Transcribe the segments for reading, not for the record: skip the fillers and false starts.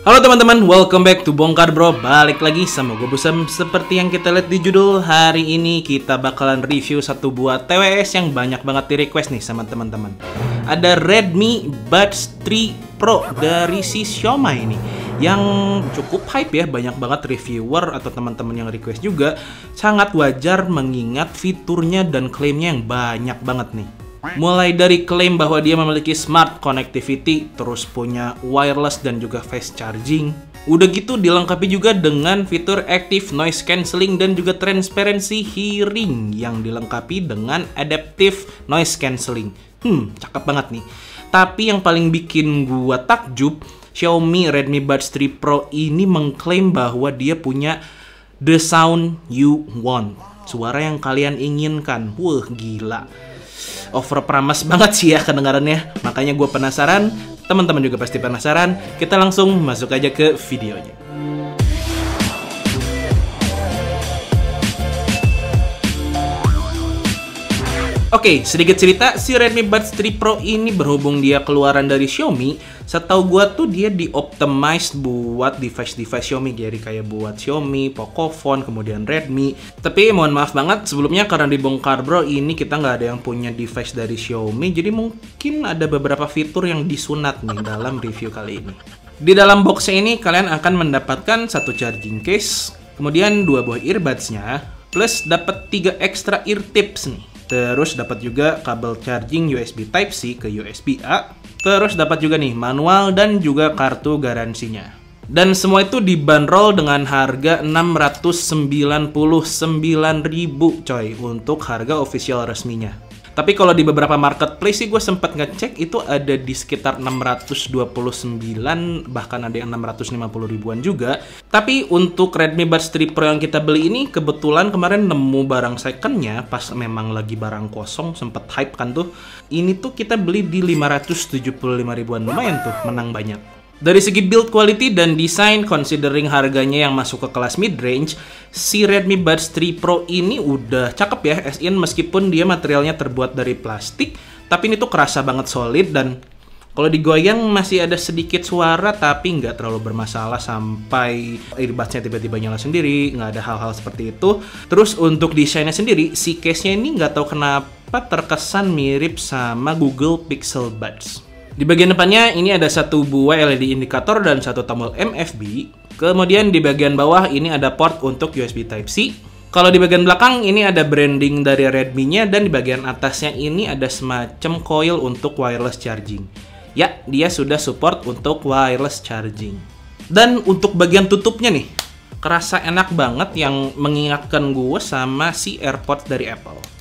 Halo teman-teman, welcome back to Bongkar Bro. Balik lagi sama gue Busam. Seperti yang kita lihat di judul, hari ini kita bakalan review satu buah TWS yang banyak banget di request nih sama teman-teman. Ada Redmi Buds 3 Pro dari si Xiaomi ini, yang cukup hype ya. Banyak banget reviewer atau teman-teman yang request juga. Sangat wajar mengingat fiturnya dan klaimnya yang banyak banget nih. Mulai dari klaim bahwa dia memiliki smart connectivity, terus punya wireless dan juga fast charging. Udah gitu dilengkapi juga dengan fitur active noise cancelling dan juga transparency hearing yang dilengkapi dengan adaptive noise cancelling. Cakep banget nih. Tapi yang paling bikin gua takjub, Xiaomi Redmi Buds 3 Pro ini mengklaim bahwa dia punya the sound you want. Suara yang kalian inginkan. Wah, gila. Over promise banget sih ya kedengarannya. Makanya gue penasaran, teman-teman juga pasti penasaran. Kita langsung masuk aja ke videonya. Oke, sedikit cerita, si Redmi Buds 3 Pro ini berhubung dia keluaran dari Xiaomi, setahu gua tuh dia di-optimize buat device-device Xiaomi, jadi kayak buat Xiaomi, Pocophone, kemudian Redmi. Tapi mohon maaf banget sebelumnya karena di Bongkar Bro ini kita nggak ada yang punya device dari Xiaomi, jadi mungkin ada beberapa fitur yang disunat nih dalam review kali ini. Di dalam boxnya ini kalian akan mendapatkan satu charging case, kemudian 2 buah earbuds-nya, plus dapat 3 extra ear tips nih. Terus dapat juga kabel charging USB Type-C ke USB-A. Terus dapat juga nih manual dan juga kartu garansinya. Dan semua itu dibanderol dengan harga 699.000 coy untuk harga official resminya. Tapi kalau di beberapa marketplace sih gue sempat ngecek itu ada di sekitar 629, bahkan ada yang 650 ribuan juga. Tapi untuk Redmi Buds 3 Pro yang kita beli ini kebetulan kemarin nemu barang secondnya pas memang lagi barang kosong, sempet hype kan tuh. Ini tuh kita beli di 575 ribuan, lumayan tuh, menang banyak. Dari segi build quality dan desain, considering harganya yang masuk ke kelas mid-range, si Redmi Buds 3 Pro ini udah cakep ya, as in meskipun dia materialnya terbuat dari plastik, tapi ini tuh kerasa banget solid dan kalau digoyang masih ada sedikit suara, tapi nggak terlalu bermasalah sampai earbuds-nya tiba-tiba nyala sendiri, nggak ada hal-hal seperti itu. Terus untuk desainnya sendiri, si case-nya ini nggak tahu kenapa terkesan mirip sama Google Pixel Buds. Di bagian depannya ini ada satu buah LED indikator dan satu tombol MFB. Kemudian di bagian bawah ini ada port untuk USB Type-C. Kalau di bagian belakang ini ada branding dari Redmi-nya dan di bagian atasnya ini ada semacam coil untuk wireless charging. Ya, dia sudah support untuk wireless charging. Dan untuk bagian tutupnya nih, kerasa enak banget yang mengingatkan gue sama si AirPods dari Apple.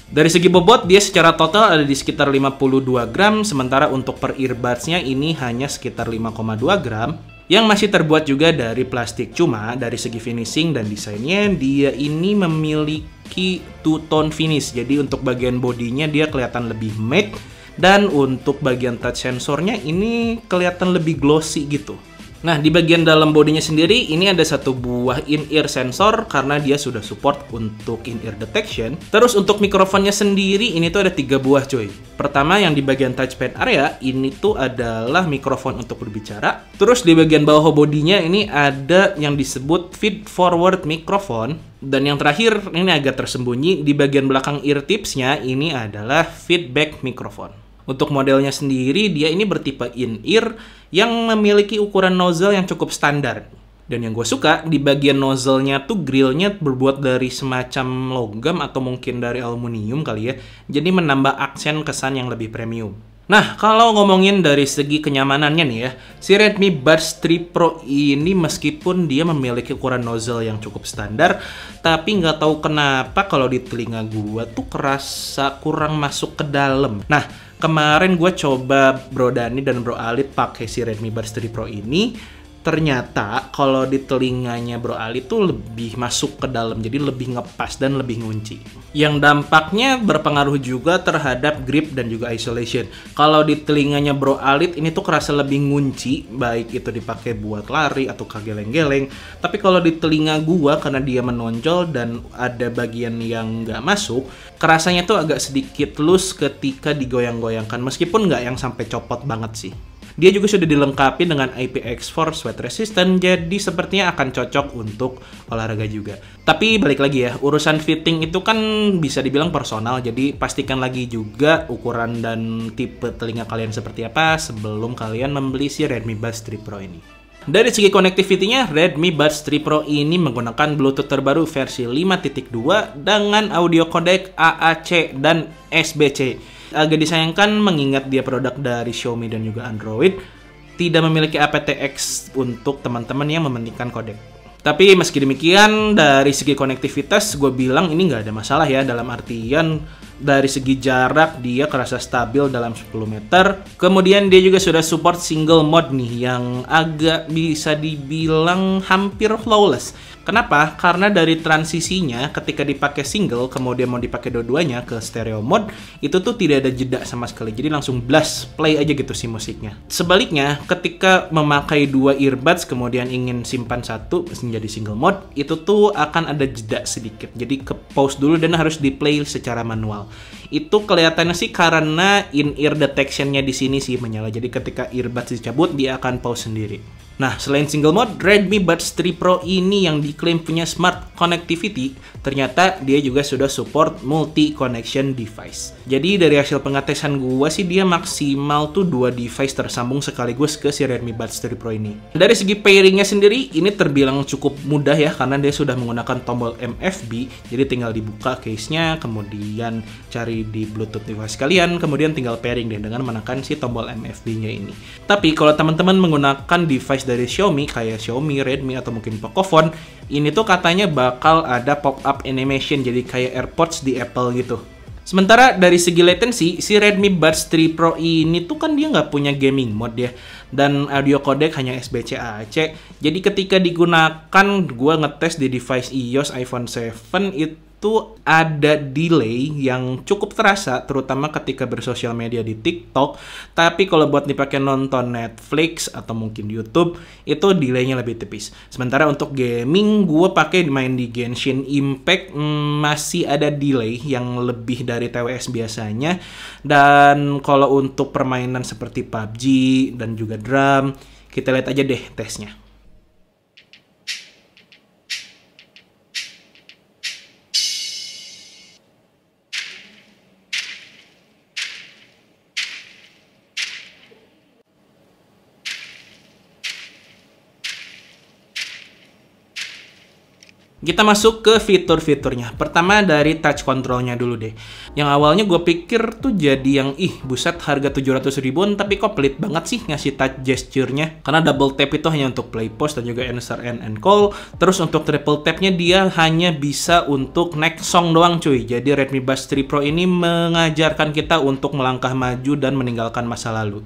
Dari segi bobot, dia secara total ada di sekitar 52 gram, sementara untuk per earbuds-nya ini hanya sekitar 5,2 gram, yang masih terbuat juga dari plastik. Cuma dari segi finishing dan desainnya, dia ini memiliki two-tone finish. Jadi untuk bagian bodinya dia kelihatan lebih matte, dan untuk bagian touch sensornya ini kelihatan lebih glossy gitu. Nah, di bagian dalam bodinya sendiri, ini ada satu buah in-ear sensor karena dia sudah support untuk in-ear detection. Terus untuk mikrofonnya sendiri, ini tuh ada 3 buah coy. Pertama yang di bagian touchpad area, ini tuh adalah mikrofon untuk berbicara. Terus di bagian bawah bodinya ini ada yang disebut feed-forward microphone. Dan yang terakhir, ini agak tersembunyi, di bagian belakang ear tips-nya, ini adalah feedback microphone. Untuk modelnya sendiri, dia ini bertipe in-ear yang memiliki ukuran nozzle yang cukup standar. Dan yang gue suka, di bagian nozzle-nya tuh grillnya berbuat dari semacam logam atau mungkin dari aluminium kali ya. Jadi menambah aksen kesan yang lebih premium. Nah, kalau ngomongin dari segi kenyamanannya nih ya, si Redmi Buds 3 Pro ini meskipun dia memiliki ukuran nozzle yang cukup standar, tapi nggak tahu kenapa kalau di telinga gue tuh kerasa kurang masuk ke dalam. Nah, kemarin gue coba Bro Dani dan Bro Alit pakai si Redmi Buds 3 Pro ini, ternyata kalau di telinganya Bro Alit tuh lebih masuk ke dalam, jadi lebih ngepas dan lebih ngunci. Yang dampaknya berpengaruh juga terhadap grip dan juga isolation. Kalau di telinganya Bro Alit ini tuh kerasa lebih ngunci, baik itu dipakai buat lari atau geleng-geleng. Tapi kalau di telinga gua karena dia menonjol dan ada bagian yang nggak masuk, kerasanya tuh agak sedikit loose ketika digoyang-goyangkan, meskipun nggak yang sampai copot banget sih. Dia juga sudah dilengkapi dengan IPX4 sweat resistant, jadi sepertinya akan cocok untuk olahraga juga. Tapi balik lagi ya, urusan fitting itu kan bisa dibilang personal, jadi pastikan lagi juga ukuran dan tipe telinga kalian seperti apa sebelum kalian membeli si Redmi Buds 3 Pro ini. Dari segi connectivity-nya, Redmi Buds 3 Pro ini menggunakan Bluetooth terbaru versi 5.2 dengan audio codec AAC dan SBC. Agak disayangkan mengingat dia produk dari Xiaomi dan juga Android, tidak memiliki aptX untuk teman-teman yang mementingkan kodek. Tapi meski demikian, dari segi konektivitas gue bilang ini nggak ada masalah ya, dalam artian dari segi jarak dia kerasa stabil dalam 10 meter. Kemudian dia juga sudah support single mode nih yang agak bisa dibilang hampir flawless. Kenapa? Karena dari transisinya ketika dipakai single kemudian mau dipakai dua-duanya ke stereo mode itu tuh tidak ada jeda sama sekali. Jadi langsung blast play aja gitu si musiknya. Sebaliknya ketika memakai dua earbuds kemudian ingin simpan satu menjadi single mode itu tuh akan ada jeda sedikit. Jadi ke pause dulu dan harus di play secara manual. Itu kelihatannya sih karena in-ear detection-nya di sini sih menyala. Jadi ketika earbuds dicabut dia akan pause sendiri. Nah, selain single mode, Redmi Buds 3 Pro ini yang diklaim punya smart connectivity, ternyata dia juga sudah support multi-connection device. Jadi dari hasil pengetesan gua sih dia maksimal tuh 2 device tersambung sekaligus ke si Redmi Buds 3 Pro ini. Dari segi pairingnya sendiri, ini terbilang cukup mudah ya, karena dia sudah menggunakan tombol MFB, jadi tinggal dibuka case-nya, kemudian cari di Bluetooth device kalian, kemudian tinggal pairing deh dengan menekan si tombol MFB-nya ini. Tapi kalau teman-teman menggunakan device dari Xiaomi kayak Xiaomi, Redmi atau mungkin Pocophone, ini tuh katanya bakal ada pop-up animation jadi kayak AirPods di Apple gitu. Sementara dari segi latency, si Redmi Buds 3 Pro ini tuh kan dia nggak punya gaming mode ya, dan audio codec hanya SBC AAC. Jadi ketika digunakan, gua ngetes di device iOS iPhone 7 itu ada delay yang cukup terasa, terutama ketika bersosial media di TikTok. Tapi kalau buat dipakai nonton Netflix atau mungkin YouTube, itu delaynya lebih tipis. Sementara untuk gaming, gue pakai main di Genshin Impact masih ada delay yang lebih dari TWS biasanya. Dan kalau untuk permainan seperti PUBG dan juga Drum, kita lihat aja deh tesnya. Kita masuk ke fitur-fiturnya. Pertama dari touch controlnya dulu deh. Yang awalnya gue pikir tuh jadi yang buset harga 700 ribuan tapi kok pelit banget sih ngasih touch gesture-nya. Karena double tap itu hanya untuk play pause dan juga answer and call. Terus untuk triple tap-nya dia hanya bisa untuk next song doang cuy. Jadi Redmi Buds 3 Pro ini mengajarkan kita untuk melangkah maju dan meninggalkan masa lalu.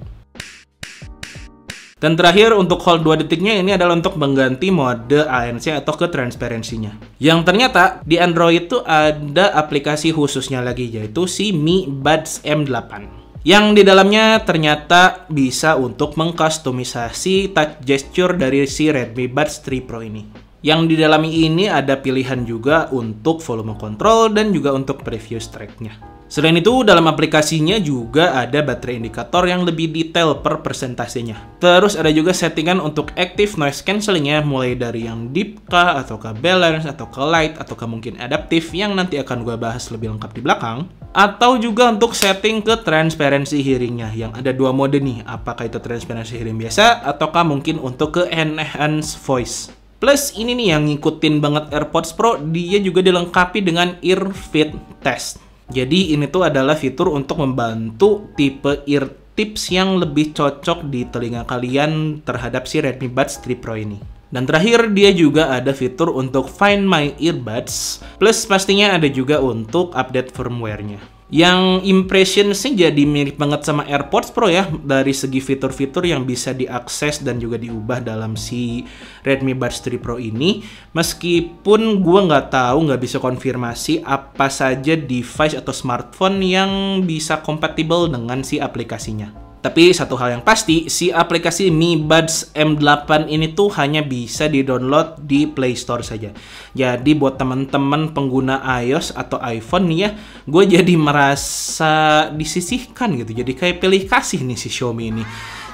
Dan terakhir untuk hold 2 detiknya ini adalah untuk mengganti mode ANC atau ke transparansinya. Yang ternyata di Android itu ada aplikasi khususnya lagi yaitu si Mi Buds M8. Yang di dalamnya ternyata bisa untuk mengkustomisasi touch gesture dari si Redmi Buds 3 Pro ini. Yang di dalam ini ada pilihan juga untuk volume control dan juga untuk previous track-nya. Selain itu, dalam aplikasinya juga ada baterai indikator yang lebih detail per persentasenya. Terus ada juga settingan untuk active noise cancellingnya, mulai dari yang deep kah, atau ke balance, atau ke light, atau ke mungkin adaptif yang nanti akan gue bahas lebih lengkap di belakang. Atau juga untuk setting ke transparency hearingnya, yang ada 2 mode nih, apakah itu transparency hearing biasa, ataukah mungkin untuk ke enhanced voice. Plus ini nih yang ngikutin banget AirPods Pro, dia juga dilengkapi dengan ear fit test. Jadi ini tuh adalah fitur untuk membantu tipe ear tips yang lebih cocok di telinga kalian terhadap si Redmi Buds 3 Pro ini. Dan terakhir dia juga ada fitur untuk Find My Earbuds, plus pastinya ada juga untuk update firmware-nya. Yang impression-nya jadi mirip banget sama AirPods Pro ya, dari segi fitur-fitur yang bisa diakses dan juga diubah dalam si Redmi Buds 3 Pro ini. Meskipun gue nggak bisa konfirmasi apa saja device atau smartphone yang bisa kompatibel dengan si aplikasinya. Tapi satu hal yang pasti, si aplikasi Mi Buds M8 ini tuh hanya bisa di-download di Play Store saja. Jadi buat teman-teman pengguna iOS atau iPhone nih ya, gue jadi merasa disisihkan gitu. Jadi kayak pilih kasih nih si Xiaomi ini.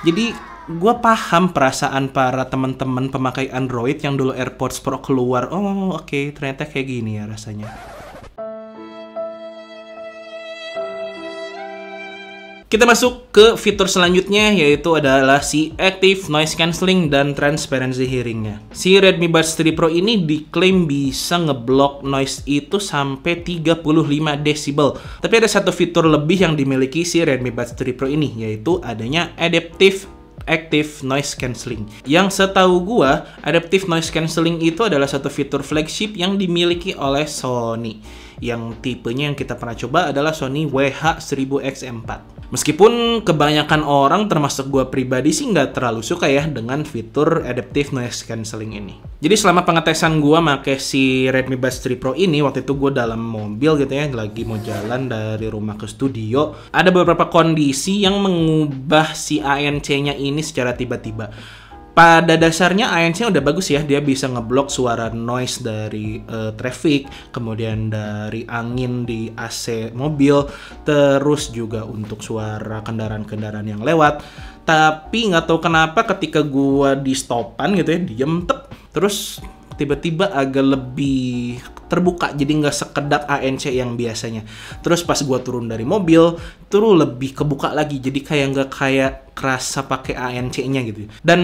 Jadi gue paham perasaan para teman-teman pemakai Android yang dulu AirPods Pro keluar. Oh, oke, ternyata kayak gini ya rasanya. Kita masuk ke fitur selanjutnya, yaitu adalah si Active Noise Cancelling dan Transparency Hearing-nya. Si Redmi Buds 3 Pro ini diklaim bisa ngeblok noise itu sampai 35 decibel. Tapi ada satu fitur lebih yang dimiliki si Redmi Buds 3 Pro ini, yaitu adanya Active Noise Cancelling. Yang setahu gua, Adaptive Noise Cancelling itu adalah satu fitur flagship yang dimiliki oleh Sony. Yang tipenya yang kita pernah coba adalah Sony WH-1000X4. Meskipun kebanyakan orang, termasuk gue pribadi sih nggak terlalu suka ya dengan fitur Adaptive Noise Cancelling ini. Jadi selama pengetesan gue pakai si Redmi Buds 3 Pro ini, waktu itu gue dalam mobil gitu ya, lagi mau jalan dari rumah ke studio, ada beberapa kondisi yang mengubah si ANC-nya ini secara tiba-tiba. Pada dasarnya ANC udah bagus ya, dia bisa ngeblok suara noise dari traffic, kemudian dari angin di AC mobil, terus juga untuk suara kendaraan-kendaraan yang lewat. Tapi nggak tahu kenapa ketika gua di stopan gitu ya, diem terus tiba-tiba agak lebih terbuka, jadi nggak sekedap ANC yang biasanya. Terus pas gua turun dari mobil, terus lebih kebuka lagi, jadi nggak kayak kerasa pakai ANC-nya gitu. Dan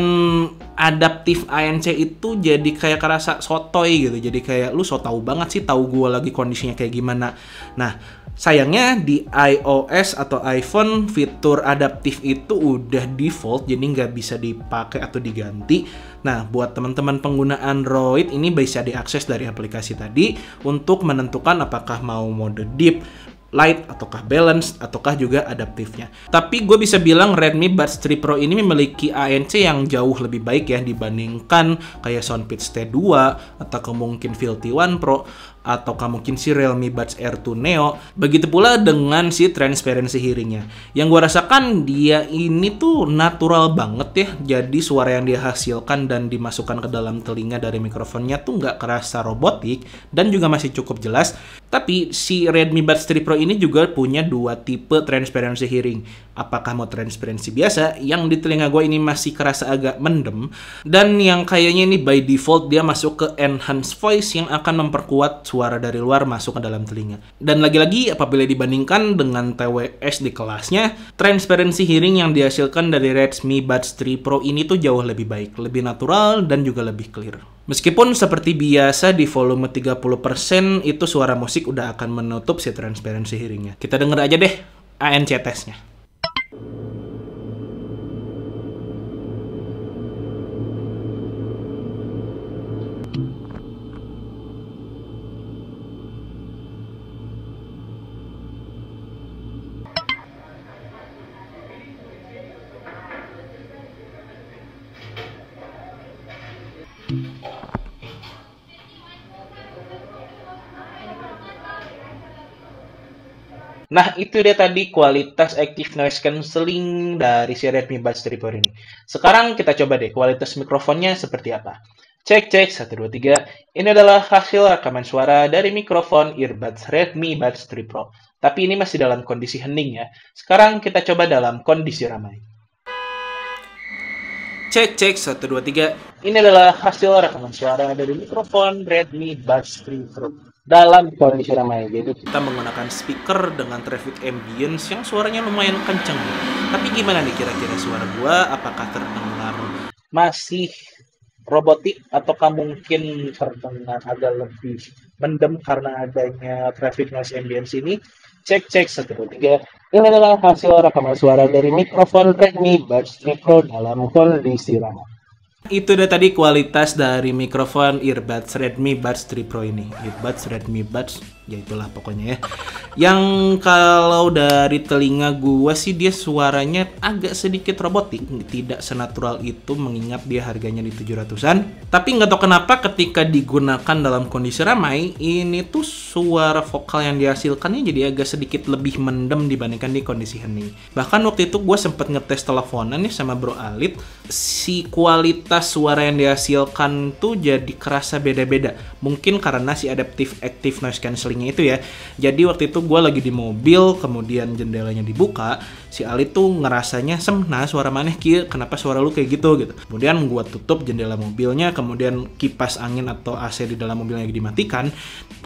adaptif ANC itu jadi kayak kerasa sotoy gitu, jadi kayak lu so tau banget sih tahu gua lagi kondisinya kayak gimana. Nah, sayangnya di iOS atau iPhone fitur adaptif itu udah default, jadi nggak bisa dipakai atau diganti. Nah, buat teman-teman pengguna Android ini bisa diakses dari aplikasi tadi untuk menentukan apakah mau mode deep, light, ataukah balance, ataukah juga adaptifnya. Tapi gue bisa bilang Redmi Buds 3 Pro ini memiliki ANC yang jauh lebih baik ya dibandingkan kayak Soundpeach T2 atau mungkin VLT One Pro ataukah mungkin si Realme Buds Air 2 Neo. Begitu pula dengan si transparency hearing-nya. Yang gue rasakan dia ini tuh natural banget ya. Jadi suara yang dia hasilkan dan dimasukkan ke dalam telinga dari mikrofonnya tuh nggak kerasa robotik dan juga masih cukup jelas. Tapi si Redmi Buds 3 Pro ini juga punya dua tipe transparency hearing. Apakah mau transparency biasa yang di telinga gue ini masih kerasa agak mendem, dan yang kayaknya ini by default dia masuk ke enhanced voice yang akan memperkuat suara dari luar masuk ke dalam telinga. Dan lagi-lagi apabila dibandingkan dengan TWS di kelasnya, transparency hearing yang dihasilkan dari Redmi Buds 3 Pro ini tuh jauh lebih baik, lebih natural dan juga lebih clear. Meskipun seperti biasa di volume 30% itu suara musik udah akan menutup si transparency hearingnya. Kita denger aja deh ANC testnya. Nah, itu dia tadi kualitas Active Noise Cancelling dari si Redmi Buds 3 Pro ini. Sekarang kita coba deh kualitas mikrofonnya seperti apa. Cek, 1, 2, 3. Ini adalah hasil rekaman suara dari mikrofon earbuds Redmi Buds 3 Pro. Tapi ini masih dalam kondisi hening ya. Sekarang kita coba dalam kondisi ramai. Cek, 1, 2, 3. Ini adalah hasil rekaman suara dari mikrofon Redmi Buds 3 Pro dalam kondisi ramai. Jadi kita menggunakan speaker dengan traffic ambience yang suaranya lumayan kenceng. Tapi gimana nih kira-kira suara gua? Apakah terdengar masih robotik ataukah mungkin terdengar agak lebih mendem karena adanya traffic noise ambience ini? Cek, 1, 2, 3. Ini adalah hasil rekaman suara dari mikrofon Redmi Buds 3 Pro dalam kondisi ramai. Itu udah tadi kualitas dari mikrofon earbuds Redmi Buds 3 Pro ini. Earbuds Redmi Buds, ya itulah pokoknya ya. Yang kalau dari telinga gua sih dia suaranya agak sedikit robotik, tidak senatural itu mengingat dia harganya di 700-an. Tapi nggak tahu kenapa ketika digunakan dalam kondisi ramai, ini tuh suara vokal yang dihasilkannya jadi agak sedikit lebih mendem dibandingkan di kondisi hening. Bahkan waktu itu gua sempet ngetes teleponan nih sama Bro Alit, si kualitas suara yang dihasilkan tuh jadi kerasa beda-beda. Mungkin karena si adaptive active noise cancellingnya itu ya. Jadi waktu itu gue lagi di mobil, kemudian jendelanya dibuka, si Ali tuh ngerasanya nah suara maneh kieu, kenapa suara lu kayak gitu. Kemudian gue tutup jendela mobilnya, kemudian kipas angin atau AC di dalam mobilnya lagi dimatikan.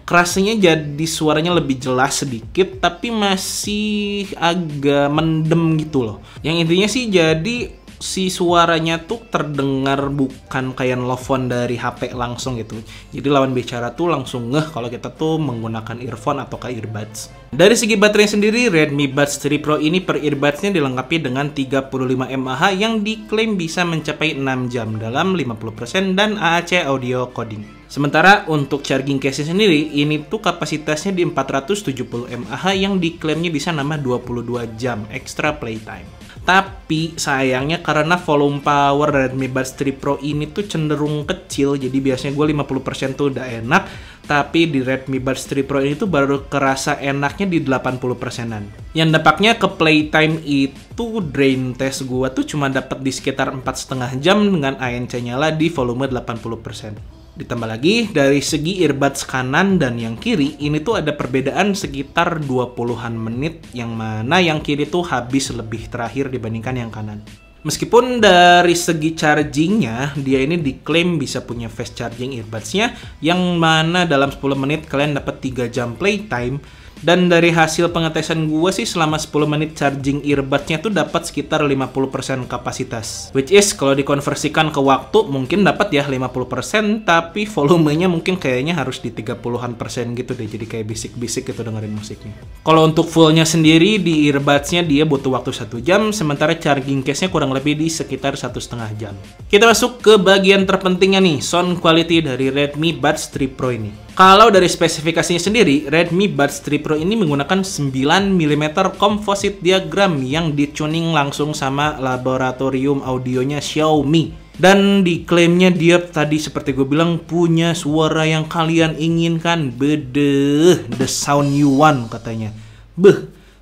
Kerasanya jadi suaranya lebih jelas sedikit, tapi masih agak mendem gitu loh. Yang intinya sih jadi si suaranya tuh terdengar bukan kayak nelfon dari HP langsung gitu. Jadi lawan bicara tuh langsung ngeh kalau kita tuh menggunakan earphone atau kayak earbuds. Dari segi baterai sendiri, Redmi Buds 3 Pro ini per earbudsnya dilengkapi dengan 35 mAh yang diklaim bisa mencapai 6 jam dalam 50% dan AAC audio coding. Sementara untuk charging case sendiri, ini tuh kapasitasnya di 470 mAh yang diklaimnya bisa nambah 22 jam extra playtime. Tapi sayangnya karena volume power Redmi Buds 3 Pro ini tuh cenderung kecil, jadi biasanya gue 50% tuh udah enak, tapi di Redmi Buds 3 Pro ini tuh baru kerasa enaknya di 80%-an. Yang dampaknya ke playtime itu drain test gue tuh cuma dapat di sekitar 4,5 jam dengan ANC nyala di volume 80%. Ditambah lagi, dari segi earbuds kanan dan yang kiri, ini tuh ada perbedaan sekitar 20-an menit, yang mana yang kiri tuh habis lebih terakhir dibandingkan yang kanan. Meskipun dari segi chargingnya, dia ini diklaim bisa punya fast charging earbudsnya, yang mana dalam 10 menit kalian dapat 3 jam playtime. Dan dari hasil pengetesan gue sih selama 10 menit charging earbudsnya tuh dapat sekitar 50% kapasitas. Which is kalau dikonversikan ke waktu mungkin dapat ya 50%, tapi volumenya mungkin kayaknya harus di 30-an% gitu deh. Jadi kayak bisik-bisik gitu dengerin musiknya. Kalau untuk fullnya sendiri di earbudsnya dia butuh waktu 1 jam, sementara charging case-nya kurang lebih di sekitar 1,5 jam. Kita masuk ke bagian terpentingnya nih, sound quality dari Redmi Buds 3 Pro ini. Kalau dari spesifikasinya sendiri, Redmi Buds 3 Pro ini menggunakan 9mm composite diagram yang dituning langsung sama laboratorium audionya Xiaomi. Dan diklaimnya dia tadi seperti gue bilang punya suara yang kalian inginkan. Bedeh, the sound you want katanya.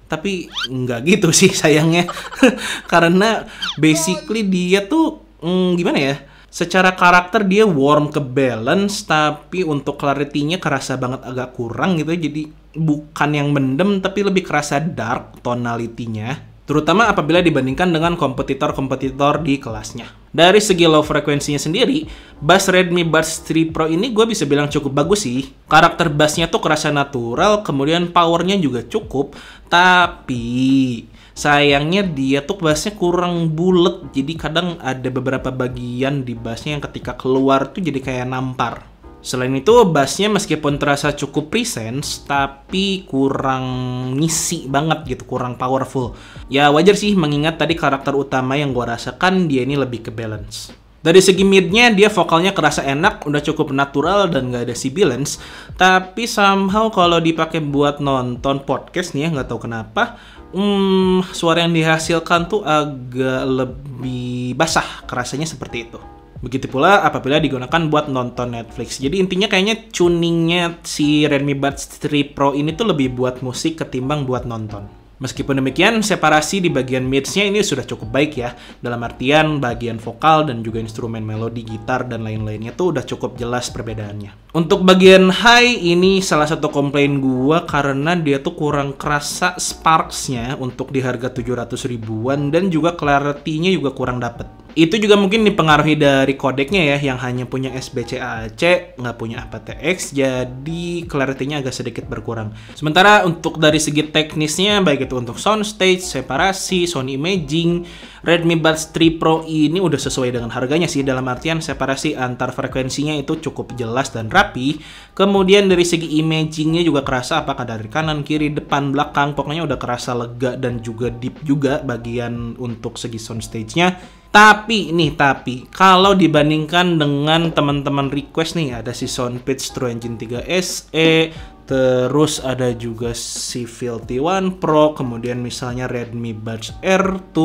Tapi nggak gitu sih sayangnya. Karena basically dia tuh, gimana ya? Secara karakter dia warm ke balance, tapi untuk clarity-nya kerasa banget agak kurang gitu. Jadi bukan yang mendem, tapi lebih kerasa dark tonality-nya. Terutama apabila dibandingkan dengan kompetitor-kompetitor di kelasnya. Dari segi low frekuensinya sendiri, bass Redmi Buds 3 Pro ini gue bisa bilang cukup bagus sih. Karakter bassnya tuh kerasa natural, kemudian powernya juga cukup. Tapi sayangnya dia tuh bassnya kurang bulet, jadi kadang ada beberapa bagian di bassnya yang ketika keluar tuh jadi kayak nampar. Selain itu, bassnya meskipun terasa cukup presence, tapi kurang ngisi banget gitu, kurang powerful. Ya wajar sih mengingat tadi karakter utama yang gue rasakan dia ini lebih ke balance. Dari segi midnya, dia vokalnya kerasa enak, udah cukup natural dan gak ada sibilance. Tapi somehow kalau dipakai buat nonton podcast nih ya, nggak tahu kenapa, suara yang dihasilkan tuh agak lebih basah, kerasanya seperti itu. Begitu pula apabila digunakan buat nonton Netflix. Jadi intinya kayaknya tuningnya si Redmi Buds 3 Pro ini tuh lebih buat musik ketimbang buat nonton. Meskipun demikian, separasi di bagian mids-nya ini sudah cukup baik ya. Dalam artian bagian vokal dan juga instrumen melodi, gitar, dan lain-lainnya tuh udah cukup jelas perbedaannya. Untuk bagian high, ini salah satu komplain gua karena dia tuh kurang kerasa sparks-nya untuk di harga 700 ribuan dan juga clarity-nya juga kurang dapet. Itu juga mungkin dipengaruhi dari kodeknya ya, yang hanya punya SBC AAC, nggak punya aptX, jadi clarity-nya agak sedikit berkurang. Sementara untuk dari segi teknisnya, baik itu untuk soundstage, separasi, sound imaging, Redmi Buds 3 Pro ini udah sesuai dengan harganya sih, dalam artian separasi antar frekuensinya itu cukup jelas dan rapi. Kemudian dari segi imagingnya juga kerasa apakah dari kanan, kiri, depan, belakang, pokoknya udah kerasa lega dan juga deep juga bagian untuk segi soundstage-nya. Tapi kalau dibandingkan dengan teman-teman request nih, ada si Soundpeach True Engine 3 SE, terus ada juga si Filty One Pro, kemudian misalnya Redmi Buds R2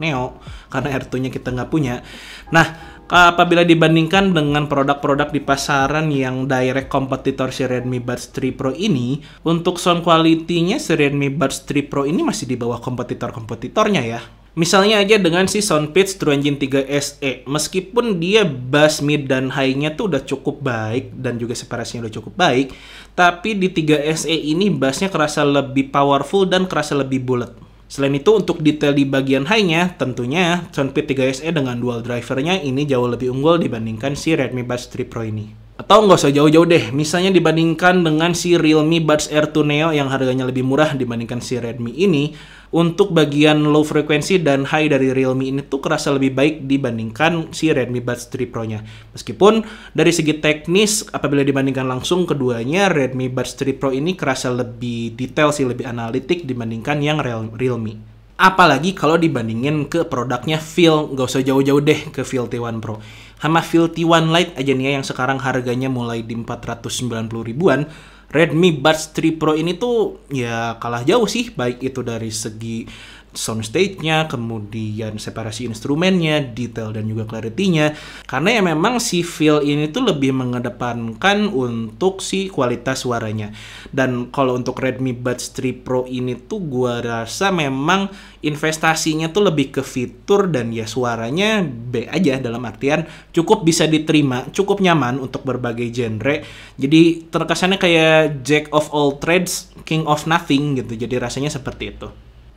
Neo, karena R2-nya kita nggak punya. Nah, apabila dibandingkan dengan produk-produk di pasaran yang direct kompetitor si Redmi Buds 3 Pro ini, untuk sound quality-nya si Redmi Buds 3 Pro ini masih di bawah kompetitor-kompetitornya ya. Misalnya aja dengan si Soundpeats True Engine 3 SE, meskipun dia bass, mid, dan high-nya tuh udah cukup baik, dan juga separasinya udah cukup baik, tapi di 3 SE ini bassnya kerasa lebih powerful dan kerasa lebih bulat. Selain itu, untuk detail di bagian high-nya, tentunya Soundpeats 3 SE dengan dual drivernya ini jauh lebih unggul dibandingkan si Redmi Buds 3 Pro ini. Atau nggak usah jauh-jauh deh, misalnya dibandingkan dengan si Realme Buds Air 2 Neo yang harganya lebih murah dibandingkan si Redmi ini, untuk bagian low frequency dan high dari Realme ini tuh kerasa lebih baik dibandingkan si Redmi Buds 3 Pro-nya. Meskipun dari segi teknis, apabila dibandingkan langsung keduanya, Redmi Buds 3 Pro ini kerasa lebih detail sih, lebih analitik dibandingkan yang Realme. Apalagi kalau dibandingin ke produknya Phil, nggak usah jauh-jauh deh ke Phil T1 Pro. Sama Phil T1 Lite aja nih ya, yang sekarang harganya mulai di 490 ribuan, Redmi Buds 3 Pro ini tuh ya kalah jauh sih, baik itu dari segi soundstage-nya, kemudian separasi instrumennya, detail dan juga clarity-nya. Karena ya memang si Phil ini tuh lebih mengedepankan untuk si kualitas suaranya. Dan kalau untuk Redmi Buds 3 Pro ini tuh gua rasa memang investasinya tuh lebih ke fitur, dan ya suaranya B aja, dalam artian cukup bisa diterima, cukup nyaman untuk berbagai genre. Jadi terkesannya kayak Jack of all trades, King of nothing gitu. Jadi rasanya seperti itu.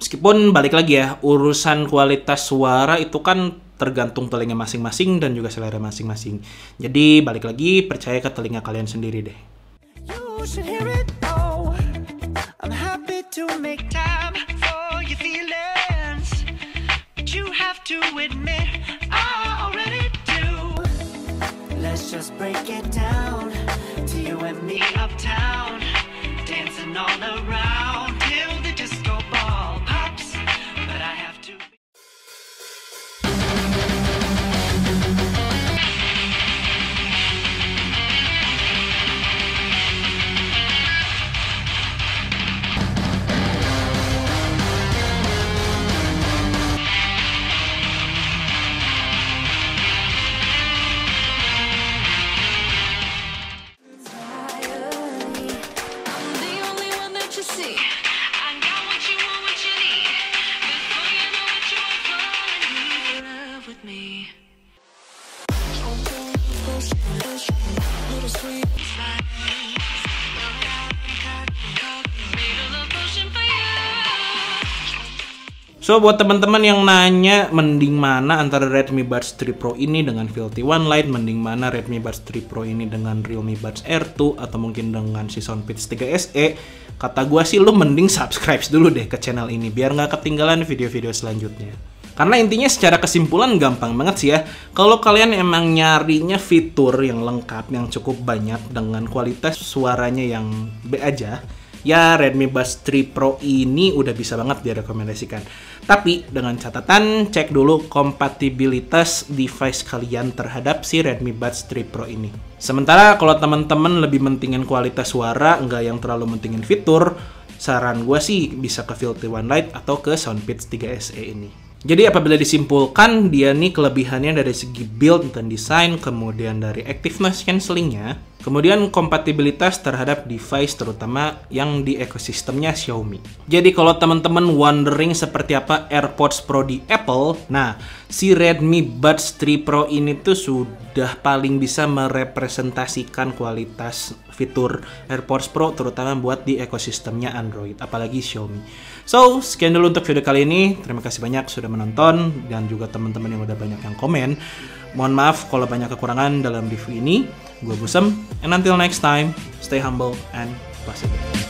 Meskipun balik lagi ya, urusan kualitas suara itu kan tergantung telinga masing-masing dan juga selera masing-masing. Jadi balik lagi, percaya ke telinga kalian sendiri deh. You should hear it, oh. I'm happy to make time for your feelings, but you have to admit I already do. Let's just break it down to you and me uptown, dancing all around till the disco ball pops, but I have to. So, buat teman-teman yang nanya mending mana antara Redmi Buds 3 Pro ini dengan Phil T1 Lite, mending mana Redmi Buds 3 Pro ini dengan Realme Buds Air 2, atau mungkin dengan si Soundpeats 3 SE, kata gua sih lu mending subscribe dulu deh ke channel ini biar nggak ketinggalan video-video selanjutnya. Karena intinya secara kesimpulan gampang banget sih ya. Kalau kalian emang nyarinya fitur yang lengkap, yang cukup banyak dengan kualitas suaranya yang B aja, ya Redmi Buds 3 Pro ini udah bisa banget direkomendasikan. Tapi dengan catatan, cek dulu kompatibilitas device kalian terhadap si Redmi Buds 3 Pro ini. Sementara kalau teman-teman lebih mentingin kualitas suara, nggak yang terlalu mentingin fitur, saran gue sih bisa ke Phil T1 Lite atau ke Soundpeats 3 SE ini. Jadi apabila disimpulkan, dia nih kelebihannya dari segi build dan desain, kemudian dari active noise cancellingnya, kemudian kompatibilitas terhadap device terutama yang di ekosistemnya Xiaomi. Jadi kalau teman-teman wondering seperti apa AirPods Pro di Apple, nah si Redmi Buds 3 Pro ini tuh sudah paling bisa merepresentasikan kualitas fitur AirPods Pro terutama buat di ekosistemnya Android, apalagi Xiaomi. So, sekian dulu untuk video kali ini. Terima kasih banyak sudah menonton dan juga teman-teman yang udah banyak yang komen. Mohon maaf kalau banyak kekurangan dalam review ini. Gue Busem, and until next time, stay humble and positive.